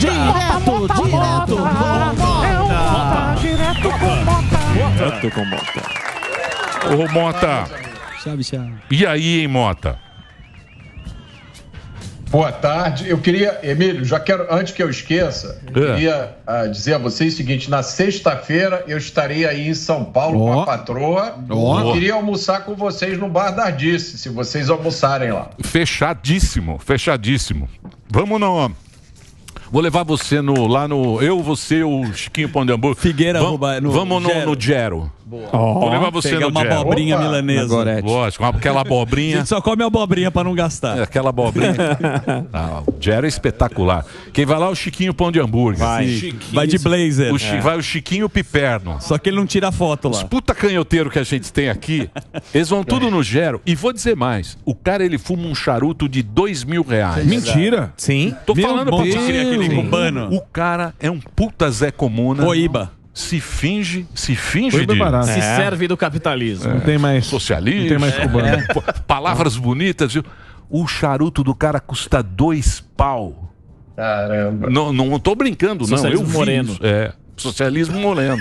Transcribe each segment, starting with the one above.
Direto com Mota. Ô, Mota. E aí, hein, Mota? Boa tarde. Eu queria, Emílio, já quero, antes que eu esqueça, queria dizer a vocês o seguinte: na sexta-feira eu estarei aí em São Paulo com a patroa. Eu queria almoçar com vocês no Bar da Ardice, se vocês almoçarem lá. Fechadíssimo. Vamos não. Vou levar você lá no... Eu, você, o Chiquinho Pão de Hambúrguer. Figueira, vamos no Gero. Vou levar você no uma Gero. abobrinha milanesa. Lógico, aquela abobrinha. A gente só come abobrinha pra não gastar. Aquela abobrinha. O Gero é espetacular. Quem vai lá é o Chiquinho Pão de Hambúrguer. Vai de blazer. Vai o Chiquinho Piperno. Só que ele não tira foto lá. Os puta canhoteiro que a gente tem aqui, eles vão tudo no Gero. E vou dizer mais, o cara ele fuma um charuto de R$2.000. Mentira. Sim. Tô falando pra você. Aquele cubano. O cara é um puta Zé Comuna. Coíba. Se finge de... Se serve do capitalismo. Não tem mais socialismo. Não tem mais cubano. Palavras bonitas. Viu? O charuto do cara custa R$2. Caramba. Não tô brincando, não. Eu vi moreno. Isso. Socialismo moreno.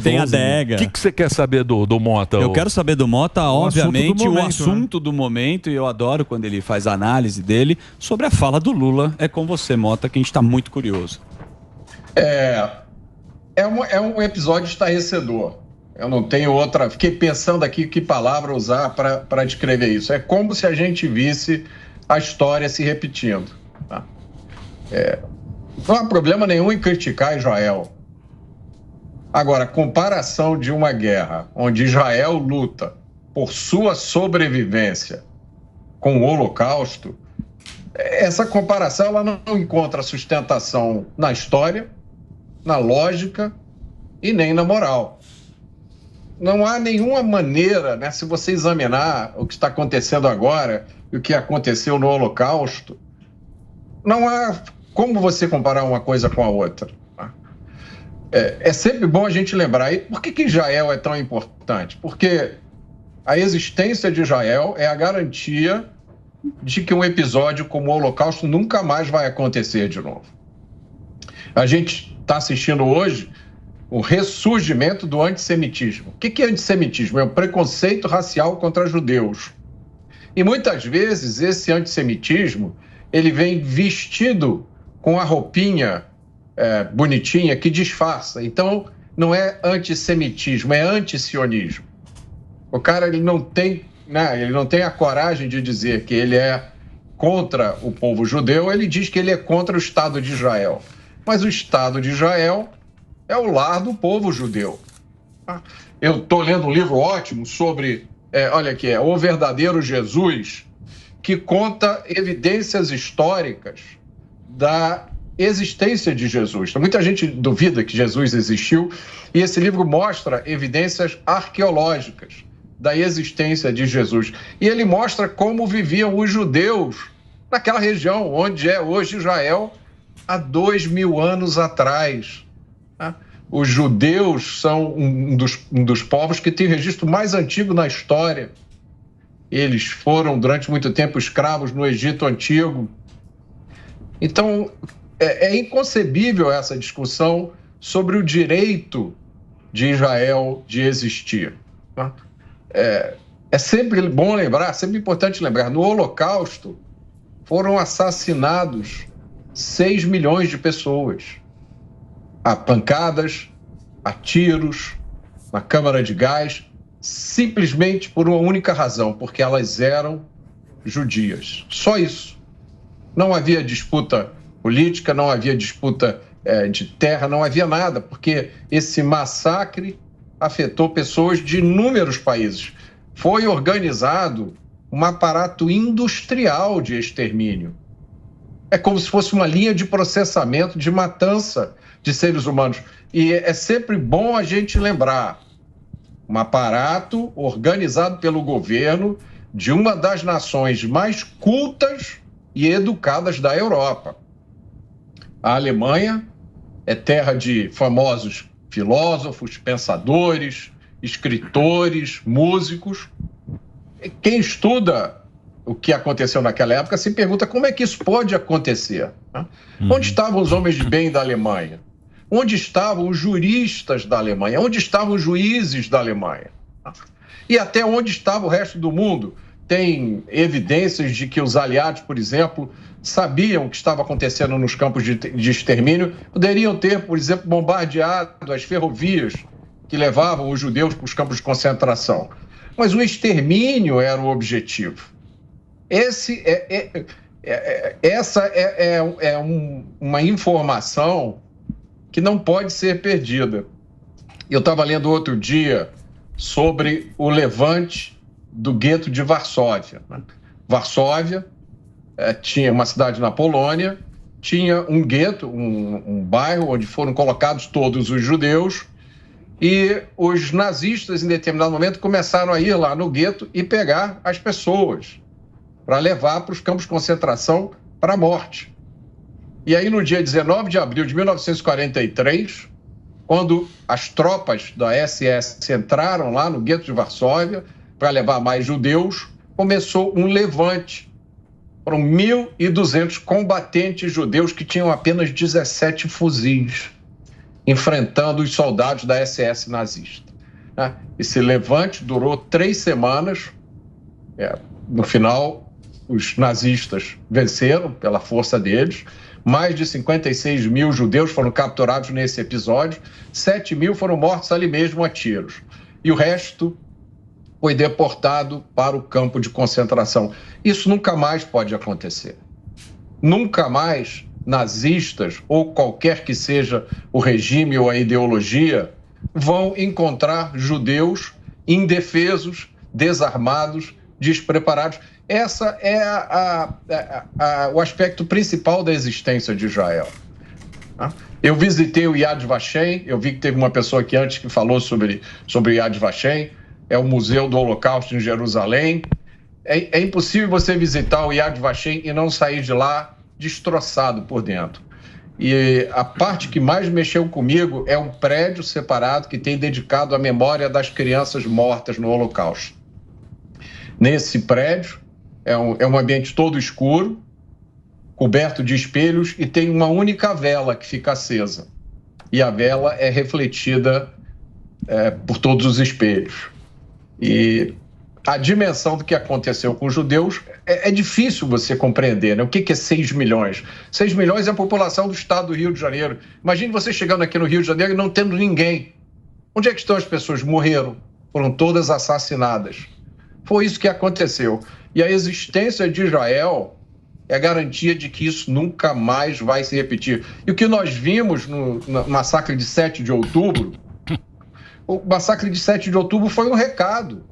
Tem adega. O que você quer saber do Mota? Eu quero saber do Mota, obviamente, o assunto né? do momento, e eu adoro quando ele faz a análise dele sobre a fala do Lula. É com você, Mota, que a gente está muito curioso. É um episódio estarrecedor. Eu não tenho outra... Fiquei pensando aqui que palavra usar para descrever isso. É como se a gente visse a história se repetindo. Tá? Não há problema nenhum em criticar Israel. Agora, comparação de uma guerra onde Israel luta por sua sobrevivência com o Holocausto, essa comparação ela não encontra sustentação na história, na lógica e nem na moral. Não há nenhuma maneira, né, se você examinar o que está acontecendo agora e o que aconteceu no Holocausto, não há como você comparar uma coisa com a outra. É sempre bom a gente lembrar. E por que Israel é tão importante? Porque a existência de Israel é a garantia de que um episódio como o Holocausto nunca mais vai acontecer de novo. A gente está assistindo hoje o ressurgimento do antissemitismo. O que é antissemitismo? É o preconceito racial contra judeus. E muitas vezes esse antissemitismo ele vem vestido com a roupinha bonitinha que disfarça. Então, não é antissemitismo, é antisionismo. O cara ele não tem a coragem de dizer que ele é contra o povo judeu, ele diz que ele é contra o Estado de Israel. Mas o Estado de Israel é o lar do povo judeu. Eu estou lendo um livro ótimo sobre, olha aqui, O Verdadeiro Jesus, que conta evidências históricas da existência de Jesus. Muita gente duvida que Jesus existiu e esse livro mostra evidências arqueológicas da existência de Jesus. E ele mostra como viviam os judeus naquela região onde é hoje Israel há 2.000 anos atrás. Os judeus são um dos povos que tem registro mais antigo na história. Eles foram durante muito tempo escravos no Egito Antigo. Então, é inconcebível essa discussão sobre o direito de Israel de existir. É sempre bom lembrar, sempre importante lembrar, no Holocausto foram assassinados 6 milhões de pessoas. A pancadas, a tiros, na câmara de gás, simplesmente por uma única razão, porque elas eram judias. Só isso. Não havia disputa política, não havia disputa de terra, não havia nada, porque esse massacre afetou pessoas de inúmeros países. Foi organizado um aparato industrial de extermínio. É como se fosse uma linha de processamento, de matança de seres humanos. E é sempre bom a gente lembrar, um aparato organizado pelo governo de uma das nações mais cultas e educadas da Europa. A Alemanha é terra de famosos filósofos, pensadores, escritores, músicos. Quem estuda o que aconteceu naquela época, se pergunta como é que isso pode acontecer. Né? Onde estavam os homens de bem da Alemanha? Onde estavam os juristas da Alemanha? Onde estavam os juízes da Alemanha? E até onde estava o resto do mundo? Tem evidências de que os aliados, por exemplo, sabiam o que estava acontecendo nos campos de extermínio, poderiam ter, por exemplo, bombardeado as ferrovias que levavam os judeus para os campos de concentração. Mas o extermínio era o objetivo. Essa é uma informação que não pode ser perdida. Eu estava lendo outro dia sobre o levante do gueto de Varsóvia. Varsóvia tinha uma cidade na Polônia, tinha um gueto, um bairro onde foram colocados todos os judeus, e os nazistas, em determinado momento, começaram a ir lá no gueto e pegar as pessoas para levar para os campos de concentração para a morte. E aí, no dia 19 de abril de 1943, quando as tropas da SS entraram lá no gueto de Varsóvia para levar mais judeus, começou um levante. Foram 1.200 combatentes judeus que tinham apenas 17 fuzis, enfrentando os soldados da SS nazista. Esse levante durou 3 semanas. No final, os nazistas venceram pela força deles. Mais de 56 mil judeus foram capturados nesse episódio. 7 mil foram mortos ali mesmo a tiros. E o resto foi deportado para o campo de concentração. Isso nunca mais pode acontecer. Nunca mais nazistas, ou qualquer que seja o regime ou a ideologia, vão encontrar judeus indefesos, desarmados, despreparados. Essa é o aspecto principal da existência de Israel. Eu visitei o Yad Vashem, eu vi que teve uma pessoa aqui antes que falou sobre Yad Vashem, é o Museu do Holocausto em Jerusalém. É impossível você visitar o Yad Vashem e não sair de lá destroçado por dentro. E a parte que mais mexeu comigo é um prédio separado que tem dedicado à memória das crianças mortas no Holocausto. Nesse prédio, é um ambiente todo escuro, coberto de espelhos, e tem uma única vela que fica acesa. E a vela é refletida por todos os espelhos. E a dimensão do que aconteceu com os judeus é difícil você compreender, né? O que é 6 milhões? 6 milhões é a população do estado do Rio de Janeiro. Imagine você chegando aqui no Rio de Janeiro e não tendo ninguém. Onde é que estão as pessoas? Morreram. Foram todas assassinadas. Foi isso que aconteceu. E a existência de Israel é a garantia de que isso nunca mais vai se repetir. E o que nós vimos no massacre de 7 de outubro, o massacre de 7 de outubro foi um recado.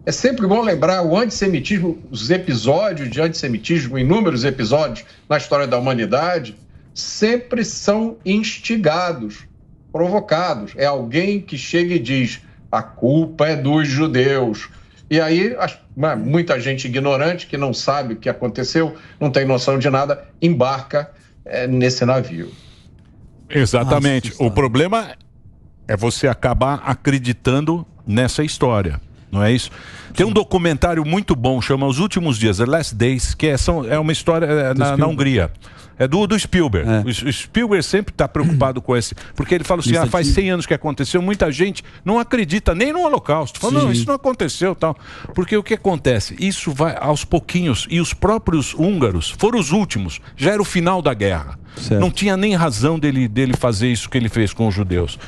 É sempre bom lembrar o antissemitismo, os episódios de antissemitismo, inúmeros episódios na história da humanidade, sempre são instigados, provocados. É alguém que chega e diz: a culpa é dos judeus. E aí, muita gente ignorante, que não sabe o que aconteceu, não tem noção de nada, embarca nesse navio. Exatamente. O problema é você acabar acreditando nessa história. Não é isso? Tem um documentário muito bom, chama Os Últimos Dias, The Last Days, que é uma história na Hungria. É do Spielberg. O Spielberg sempre está preocupado com esse. Porque ele fala assim, faz 100 anos que aconteceu, muita gente não acredita nem no Holocausto. Fala, não, isso não aconteceu, tal. Porque o que acontece? Isso vai aos pouquinhos, e os próprios húngaros foram os últimos, já era o final da guerra. Certo. Não tinha nem razão dele fazer isso que ele fez com os judeus.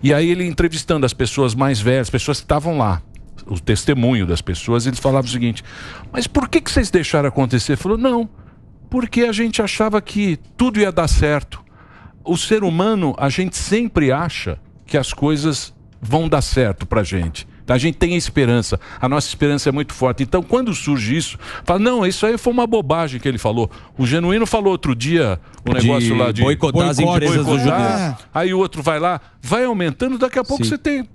E aí ele entrevistando as pessoas mais velhas, as pessoas que estavam lá, o testemunho das pessoas, eles falavam o seguinte: mas por que vocês deixaram acontecer? Ele falou, não, porque a gente achava que tudo ia dar certo. O ser humano, a gente sempre acha que as coisas vão dar certo pra gente. A gente tem esperança, a nossa esperança é muito forte. Então, quando surge isso, fala, não, isso aí foi uma bobagem que ele falou. O Genuíno falou outro dia um negócio lá de boicotar as empresas dos judeus. Aí o outro vai lá, vai aumentando, daqui a pouco você tem...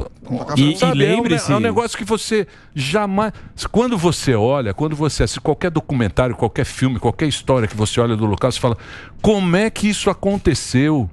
Sabe, e lembre-se... é um negócio que você jamais... Quando você olha, quando você assiste qualquer documentário, qualquer filme, qualquer história que você olha do local, você fala, como é que isso aconteceu?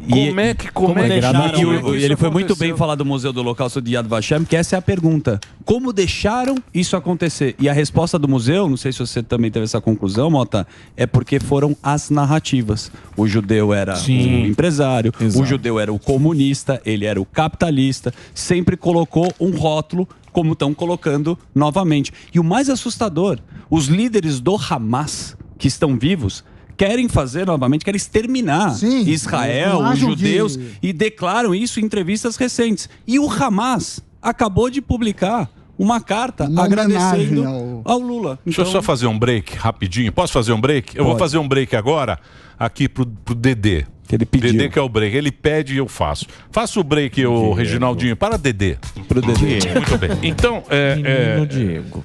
Como é que deixaram? Ele foi muito bem falar do Museu do Holocausto de Yad Vashem, que essa é a pergunta. Como deixaram isso acontecer? E a resposta do museu, não sei se você também teve essa conclusão, Mota, é porque foram as narrativas. O judeu era o empresário, o judeu era o comunista, ele era o capitalista, sempre colocou um rótulo, como estão colocando novamente. E o mais assustador, os líderes do Hamas, que estão vivos, querem fazer novamente, querem exterminar Israel, os judeus, e declaram isso em entrevistas recentes. E o Hamas acabou de publicar uma carta agradecendo ao Lula. Deixa eu só fazer um break rapidinho. Posso fazer um break? Eu vou fazer um break agora aqui pro Dedê. Ele pediu. Dedê que é o break. Ele pede e eu faço. Faça o break, o Reginaldinho. Para Dedê. Pro Dedê. Muito bem. Então, Diego.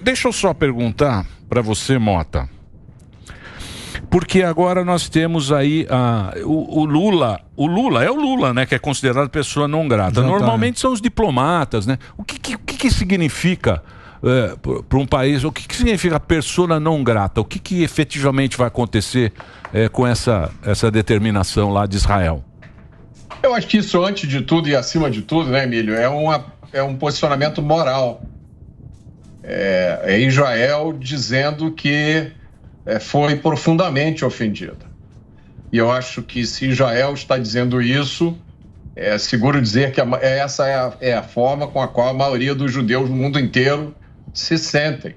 Deixa eu só perguntar para você, Mota. Porque agora nós temos aí o Lula, né, que é considerado pessoa não grata. Normalmente são os diplomatas, né? O que significa para um país, o que significa persona não grata? O que efetivamente vai acontecer com essa determinação lá de Israel? Eu acho que isso, antes de tudo e acima de tudo, né, Emílio, é um posicionamento moral. É Israel dizendo que foi profundamente ofendida. E eu acho que se Israel está dizendo isso, é seguro dizer que essa é a forma com a qual a maioria dos judeus no mundo inteiro se sentem.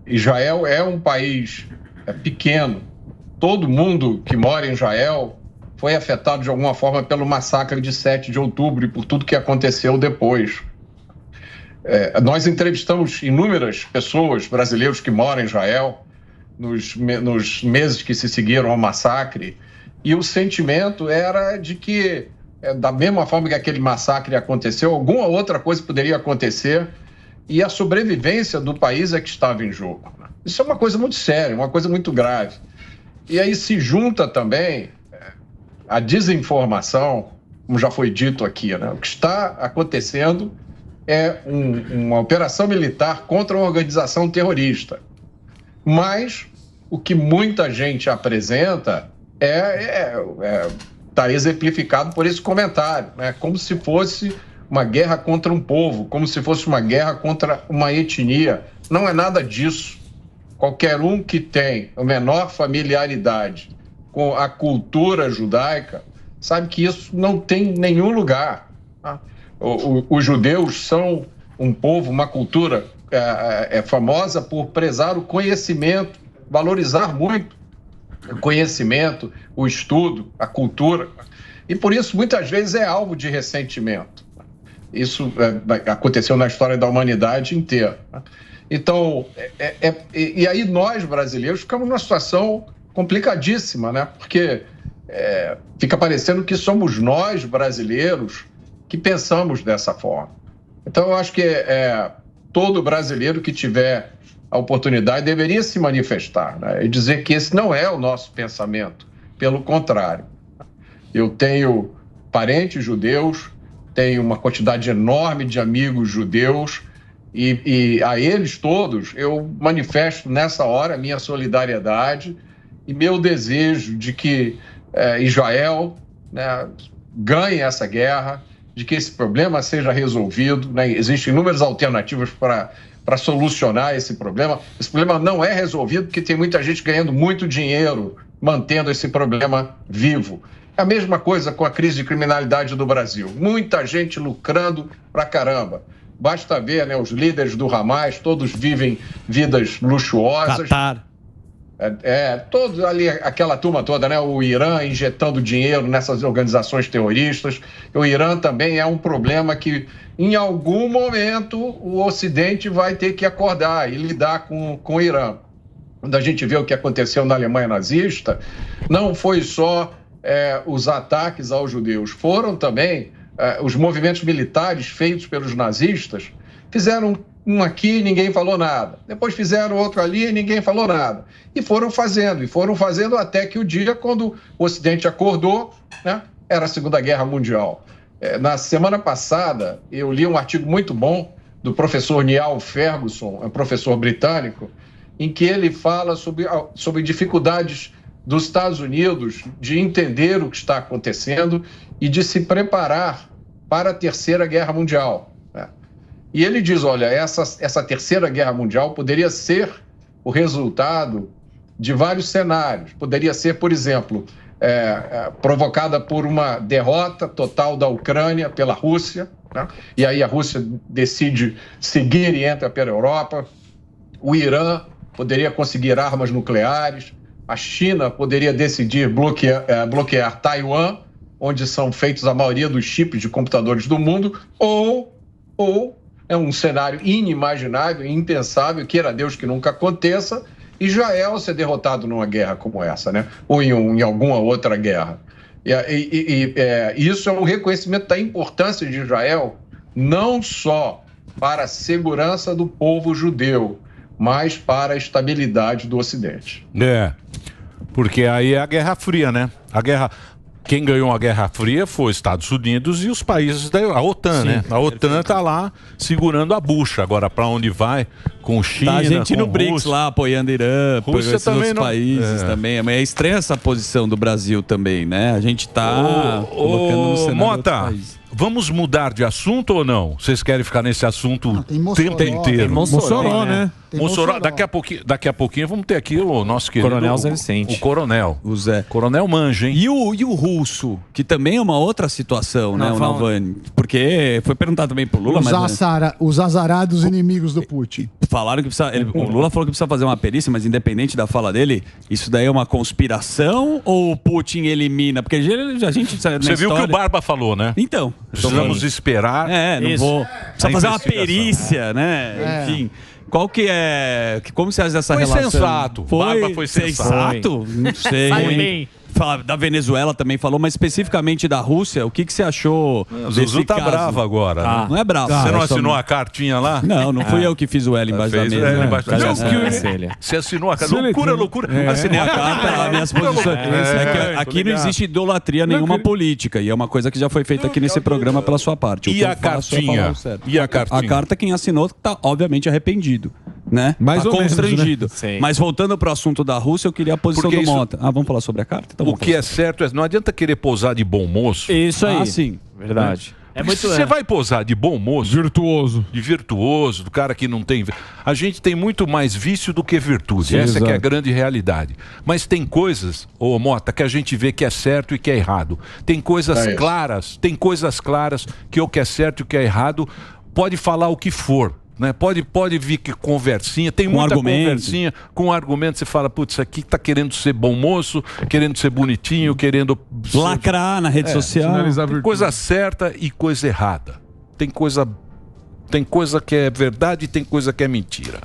Israel é um país pequeno. Todo mundo que mora em Israel foi afetado de alguma forma pelo massacre de 7 de outubro e por tudo que aconteceu depois. Nós entrevistamos inúmeras pessoas, brasileiros que moram em Israel, nos meses que se seguiram ao massacre, e o sentimento era de que, da mesma forma que aquele massacre aconteceu, alguma outra coisa poderia acontecer, e a sobrevivência do país é que estava em jogo. Isso é uma coisa muito séria, uma coisa muito grave. E aí se junta também a desinformação, como já foi dito aqui, né? O que está acontecendo é uma operação militar contra uma organização terrorista. Mas o que muita gente apresenta está exemplificado por esse comentário, né? Como se fosse uma guerra contra um povo, como se fosse uma guerra contra uma etnia. Não é nada disso. Qualquer um que tem a menor familiaridade com a cultura judaica sabe que isso não tem nenhum lugar. Tá? Os judeus são um povo, uma cultura famosa por prezar o conhecimento, valorizar muito o conhecimento, o estudo, a cultura. E por isso, muitas vezes, é alvo de ressentimento. Isso aconteceu na história da humanidade inteira. Então, e aí nós, brasileiros, ficamos numa situação complicadíssima, né? Porque fica parecendo que somos nós, brasileiros, que pensamos dessa forma. Então, eu acho que todo brasileiro que tiver a oportunidade deveria se manifestar, né? E dizer que esse não é o nosso pensamento. Pelo contrário. Eu tenho parentes judeus, tenho uma quantidade enorme de amigos judeus, e a eles todos eu manifesto nessa hora minha solidariedade e meu desejo de que Israel, né, ganhe essa guerra, de que esse problema seja resolvido, né? Existem inúmeras alternativas para solucionar esse problema. Esse problema não é resolvido porque tem muita gente ganhando muito dinheiro mantendo esse problema vivo. É a mesma coisa com a crise de criminalidade do Brasil. Muita gente lucrando pra caramba. Basta ver, né, os líderes do Hamas, todos vivem vidas luxuosas. Qatar. Todos ali, aquela turma toda, né? O Irã injetando dinheiro nessas organizações terroristas. O Irã também é um problema que, em algum momento, o Ocidente vai ter que acordar e lidar com o Irã. Quando a gente vê o que aconteceu na Alemanha nazista, não foi só os ataques aos judeus, foram também os movimentos militares feitos pelos nazistas. Fizeram um aqui e ninguém falou nada. Depois fizeram outro ali e ninguém falou nada. E foram fazendo até que o dia, quando o Ocidente acordou, né, era a Segunda Guerra Mundial. Na semana passada, eu li um artigo muito bom do professor Niall Ferguson, um professor britânico, em que ele fala sobre dificuldades dos Estados Unidos de entender o que está acontecendo e de se preparar para a Terceira Guerra Mundial. Né? E ele diz, olha, essa Terceira Guerra Mundial poderia ser o resultado de vários cenários. Poderia ser, por exemplo, provocada por uma derrota total da Ucrânia pela Rússia, né? E aí a Rússia decide seguir e entra pela Europa. O Irã poderia conseguir armas nucleares. A China poderia decidir bloquear Taiwan, onde são feitos a maioria dos chips de computadores do mundo, ou é um cenário inimaginável, impensável, queira Deus que nunca aconteça, Israel ser derrotado numa guerra como essa, né? Ou em alguma outra guerra. Isso é um reconhecimento da importância de Israel, não só para a segurança do povo judeu, mas para a estabilidade do Ocidente. Porque aí é a Guerra Fria, né? Quem ganhou a Guerra Fria foi os Estados Unidos e os países a OTAN, né? A OTAN tá lá segurando a bucha. Agora, para onde vai? Com China, a gente com no BRICS lá, apoiando Irã, apoiando esses outros países também. Mas é estranha essa posição do Brasil também, né? A gente tá colocando no cenário Mota, vamos mudar de assunto ou não? Vocês querem ficar nesse assunto o tempo inteiro? Tem Mossoró, né? Mossoró, daqui a pouquinho vamos ter aqui o nosso querido Coronel Zé Vicente. O Coronel. O Zé. Coronel manja, hein? E o russo, que também é uma outra situação, né, o Navalny? Porque foi perguntado também pro Lula, Os azarados inimigos do Putin. Falaram que precisa. O Lula falou que precisa fazer uma perícia, mas independente da fala dele, isso daí é uma conspiração ou o Putin elimina? Porque a gente sabe. Você viu o que o Barba falou, né? Então. Precisamos esperar. Não vou. Precisa fazer uma perícia, né? Enfim. Qual que é. Como você acha essa relação? Foi sensato. Barba foi sensato? Não sei. Bem. Da Venezuela também falou, mas especificamente da Rússia, o que você achou desse Zuzu tá caso? bravo agora. Né? Não é bravo. Você não assinou a cartinha lá? Não fui eu que fiz o L embaixo da mesa. Você assinou a carta. Loucura. Assinei a carta, minhas posições. Aqui não existe idolatria nenhuma política, e é uma coisa que já foi feita aqui nesse programa pela sua parte. E a cartinha? A carta, quem assinou está obviamente arrependido. Né? Mais ou constrangido. Menos, né? Mas voltando para o assunto da Rússia, eu queria a posição do Mota. Vamos falar sobre a carta? Então, o que é certo é não adianta querer posar de bom moço. Isso aí. Sim. Verdade. Se você vai posar de bom moço, de virtuoso, do cara que não tem... A gente tem muito mais vício do que virtude. Sim, Essa que é a grande realidade. Mas tem coisas, Mota, que a gente vê que é certo e que é errado. Tem coisas claras, que o que é certo e o que é errado, pode falar o que for. Né? Pode vir que conversinha, tem muita conversinha com argumento, você fala, putz, isso aqui tá querendo ser bom moço, querendo ser bonitinho, querendo lacrar na rede social. Tem coisa certa e coisa errada. Tem coisa que é verdade e tem coisa que é mentira.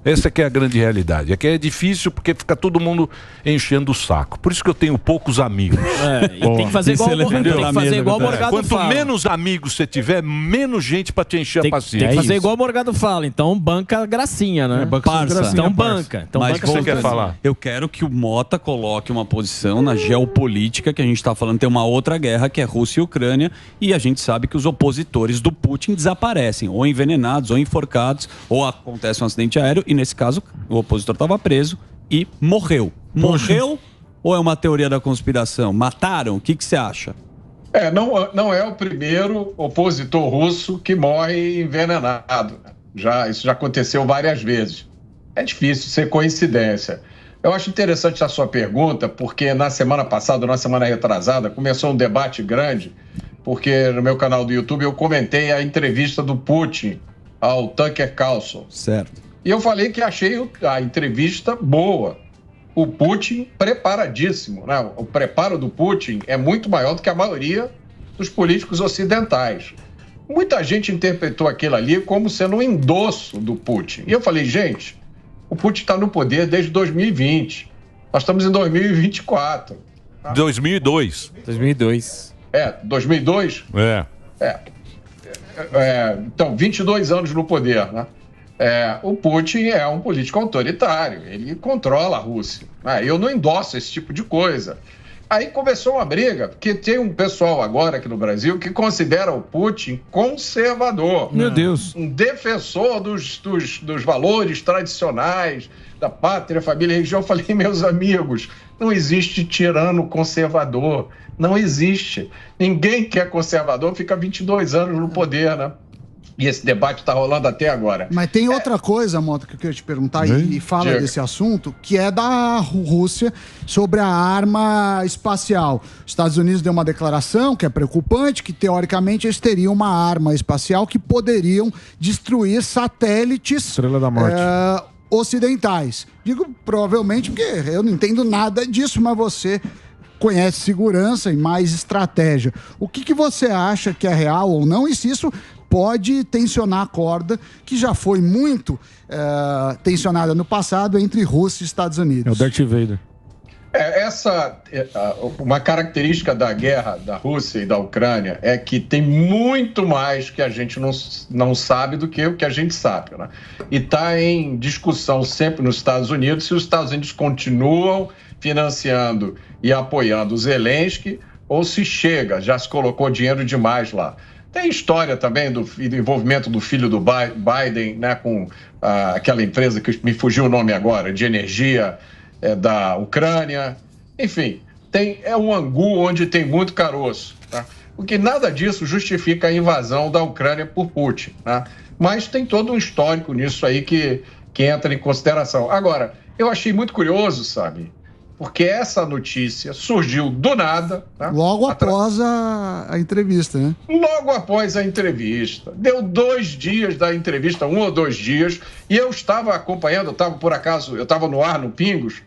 Essa que é a grande realidade. É que é difícil porque fica todo mundo enchendo o saco. Por isso que eu tenho poucos amigos. E tem que fazer igual o Morgado Quanto fala. menos amigos você tiver, menos gente pra te encher a paciência. Tem que fazer igual o Morgado fala. Então banca a gracinha, né? Então banca. Então Mas você quer falar? Eu quero que o Mota coloque uma posição na geopolítica, que a gente está falando, tem uma outra guerra, que é Rússia e Ucrânia, e a gente sabe que os opositores do Putin desaparecem, ou envenenados, ou enforcados, ou acontece um acidente aéreo, e nesse caso, o opositor estava preso e morreu. Morreu ou é uma teoria da conspiração? Mataram? O que você acha? Não é o primeiro opositor russo que morre envenenado. Isso já aconteceu várias vezes. É difícil ser coincidência. Eu acho interessante a sua pergunta, porque na semana passada, na semana retrasada, começou um debate grande, porque no meu canal do YouTube eu comentei a entrevista do Putin ao Tucker Carlson. Certo. E eu falei que achei a entrevista boa. O Putin preparadíssimo, né? O preparo do Putin é muito maior do que a maioria dos políticos ocidentais. Muita gente interpretou aquilo ali como sendo um endosso do Putin. E eu falei, gente, o Putin está no poder desde 2020. Nós estamos em 2024. Tá? 2002. 2002. 2002? Então, 22 anos no poder, né? O Putin é um político autoritário, ele controla a Rússia. Eu não endosso esse tipo de coisa. Aí começou uma briga, porque tem um pessoal agora aqui no Brasil que considera o Putin conservador. Meu Deus. Um defensor dos valores tradicionais, da pátria, família e religião. Eu falei, meus amigos, não existe tirano conservador. Não existe. Ninguém que é conservador fica 22 anos no poder, né? E esse debate está rolando até agora. Mas tem outra coisa, Mota, que eu queria te perguntar, e fala desse assunto, que é da Rússia sobre a arma espacial. Os Estados Unidos deu uma declaração que é preocupante, que teoricamente eles teriam uma arma espacial que poderiam destruir satélites Estrela da Morte. Ocidentais. Digo provavelmente porque eu não entendo nada disso, mas você conhece segurança e mais estratégia. O que você acha que é real ou não, e se isso pode tensionar a corda, que já foi muito tensionada no passado entre Rússia e Estados Unidos. É o Darth Vader. Uma característica da guerra da Rússia e da Ucrânia é que tem muito mais que a gente não sabe do que o que a gente sabe, né? E está em discussão sempre nos Estados Unidos se os Estados Unidos continuam financiando e apoiando o Zelensky ou se chega, já se colocou dinheiro demais lá. Tem história também do envolvimento do filho do Biden, né, com aquela empresa que me fugiu o nome agora, de energia da Ucrânia. Enfim, é um angu onde tem muito caroço, tá? Porque nada disso justifica a invasão da Ucrânia por Putin, tá? Mas tem todo um histórico nisso aí que entra em consideração. Agora, eu achei muito curioso, sabe? Porque essa notícia surgiu do nada. Tá? Logo após a entrevista, né? Logo após a entrevista. Deu 2 dias da entrevista, 1 ou 2 dias, e eu estava acompanhando, eu estava no ar, no Pingos,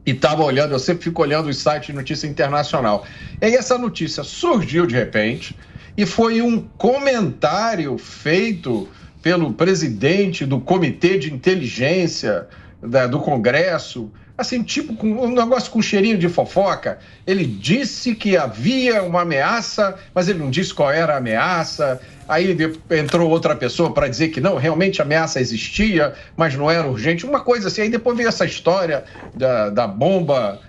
e estava olhando, eu sempre fico olhando os sites de notícia internacional. E aí essa notícia surgiu de repente, e foi um comentário feito pelo presidente do Comitê de Inteligência do Congresso, assim, tipo, um negócio com cheirinho de fofoca. Ele disse que havia uma ameaça, mas ele não disse qual era a ameaça. Aí entrou outra pessoa para dizer que não, realmente a ameaça existia, mas não era urgente. Uma coisa assim. Aí depois veio essa história da bomba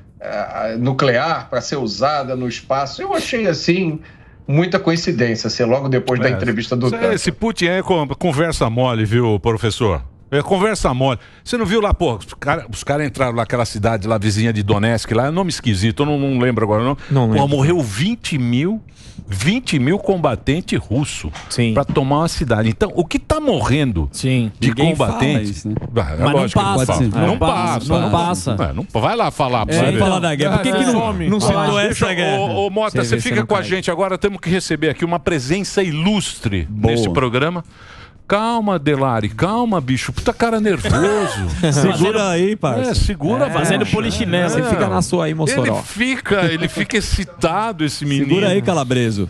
nuclear para ser usada no espaço. Eu achei, assim, muita coincidência, assim, logo depois da entrevista do Trump. Esse Putin é conversa mole, viu, professor? É conversa mole. Você não viu lá, pô, os caras entraram lá naquela cidade lá, vizinha de Donetsk, lá, é nome esquisito, eu não lembro agora, não. Não lembro. Pô, morreu 20 mil combatentes russos pra tomar uma cidade. Então, o que tá morrendo de Ninguém combatentes... fala isso, né? Mas não passa. Não passa. Não vai lá falar pra você Vamos ver. falar da guerra. Por que não citou essa guerra? Ô, Mota, você fica com a gente agora, temos que receber aqui uma presença ilustre nesse programa. Calma, Delari, calma, bicho. Puta cara nervoso. Segura aí, parça. Segura, fazendo polichinelo. Você fica na sua aí, Mossoró. Ele fica excitado, esse menino. Segura aí, Calabreso.